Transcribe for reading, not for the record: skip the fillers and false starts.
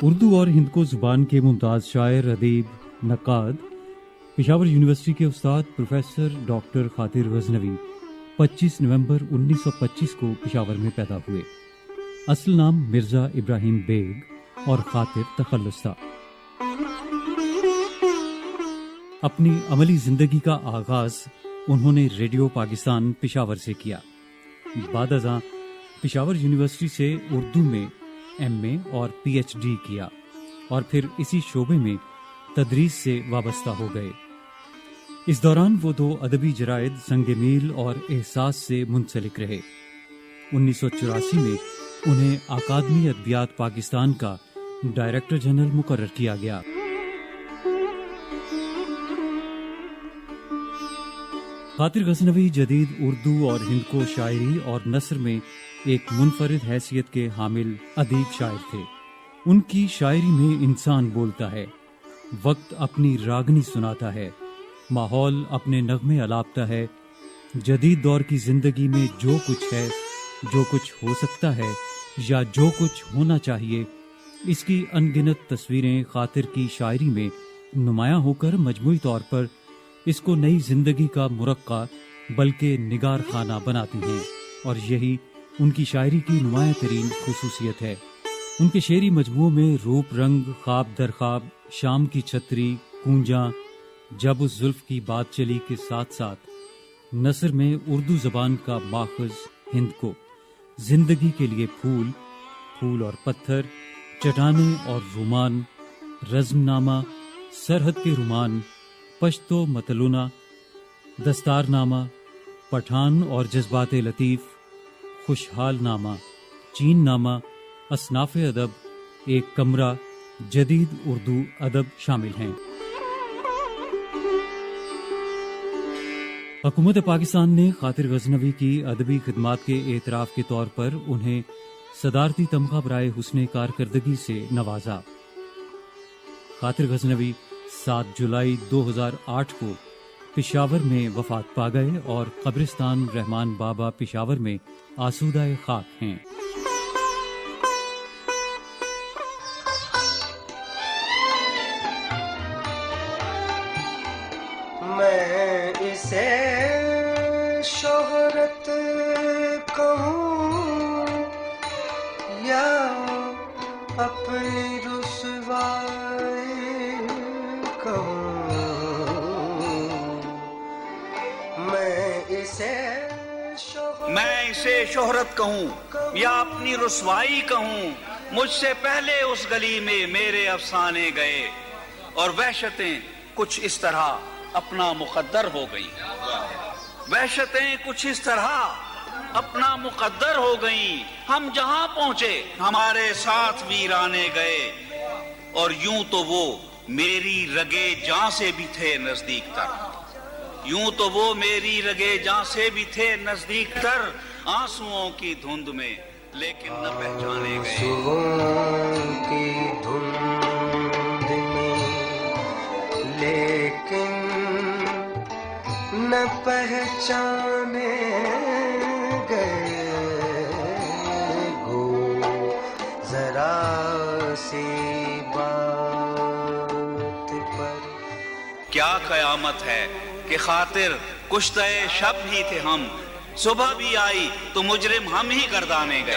اردو اور ہند کو زبان کے ممتاز شاعر، ادیب، نقاد، پشاور یونیورسٹی کے استاد پروفیسر ڈاکٹر خاطر غزنوی 25 نومبر 1925 کو پشاور میں پیدا ہوئے۔ اصل نام مرزا ابراہیم بیگ اور خاطر تخلص تھا۔ اپنی عملی زندگی کا آغاز انہوں نے ریڈیو پاکستان پشاور سے کیا۔ بعد ازاں پشاور یونیورسٹی سے اردو میں ایم اے اور پی ایچ ڈی کیا اور پھر اسی شعبے میں تدریس سے وابستہ ہو گئے۔ اس دوران وہ 2 ادبی جرائد سنگ میل اور احساس سے منسلک رہے۔ 1984 میں انہیں اکادمی ادبیات پاکستان کا ڈائریکٹر جنرل مقرر کیا گیا۔ خاطر غزنوی جدید اردو اور ہند کو شاعری اور نثر میں ایک منفرد حیثیت کے حامل ادیب شاعر تھے۔ ان کی شاعری میں انسان بولتا ہے، وقت اپنی راگنی سناتا ہے، ماحول اپنے نغمے الاپتا ہے۔ جدید دور کی زندگی میں جو کچھ ہے، جو کچھ ہو سکتا ہے یا جو کچھ ہونا چاہیے، اس کی انگنت تصویریں خاطر کی شاعری میں نمایاں ہو کر مجموعی طور پر اس کو نئی زندگی کا مرقع بلکہ نگار خانہ بناتی ہیں، اور یہی ان کی شاعری کی نمایاں ترین خصوصیت ہے۔ ان کے شعری مجموعوں میں روپ رنگ، خواب در خواب، شام کی چھتری، کونجاں، جب اس زلف کی بات چلی کے ساتھ ساتھ نثر میں اردو زبان کا ماخذ ہند کو، زندگی کے لیے پھول، پھول اور پتھر، چٹانیں اور رومان، رزم نامہ، سرحد کے رومان، پشتو متلونہ، دستار نامہ، پٹھان اور جذبات لطیف، خوشحال نامہ، چین نامہ، اصناف ادب، ایک کمرہ، جدید اردو ادب شامل ہیں۔ حکومت پاکستان نے خاطر غزنوی کی ادبی خدمات کے اعتراف کے طور پر انہیں صدارتی تمغہ برائے حسن کارکردگی سے نوازا۔ خاطر غزنوی 7 جولائی 2008 کو پشاور میں وفات پا گئے اور قبرستان رحمان بابا پشاور میں آسودہ خاک ہیں۔ میں اسے شہرت کہوں یا اپنی رسوائی کہوں، میں اسے شہرت کہوں یا اپنی رسوائی کہوں، مجھ سے پہلے اس گلی میں میرے افسانے گئے اور وحشتیں کچھ اس طرح اپنا مقدر ہو گئی، وحشتیں کچھ اس طرح اپنا مقدر ہو گئیں، ہم جہاں پہنچے ہمارے ساتھ ویرانے گئے، اور یوں تو وہ میری رگے جاں سے بھی تھے نزدیک تر، یوں تو وہ میری رگے جاں سے بھی تھے نزدیک تر، آنسوؤں کی دھند میں لیکن نہ پہچانے گئے، آنسوؤں کی دھند میں لیکن نہ پہچانے گئے، گو ذرا سی بات پر کیا قیامت ہے کہ خاطر کشتہ شب ہی تھے ہم، صبح بھی آئی تو مجرم ہم ہی گردانے گئے،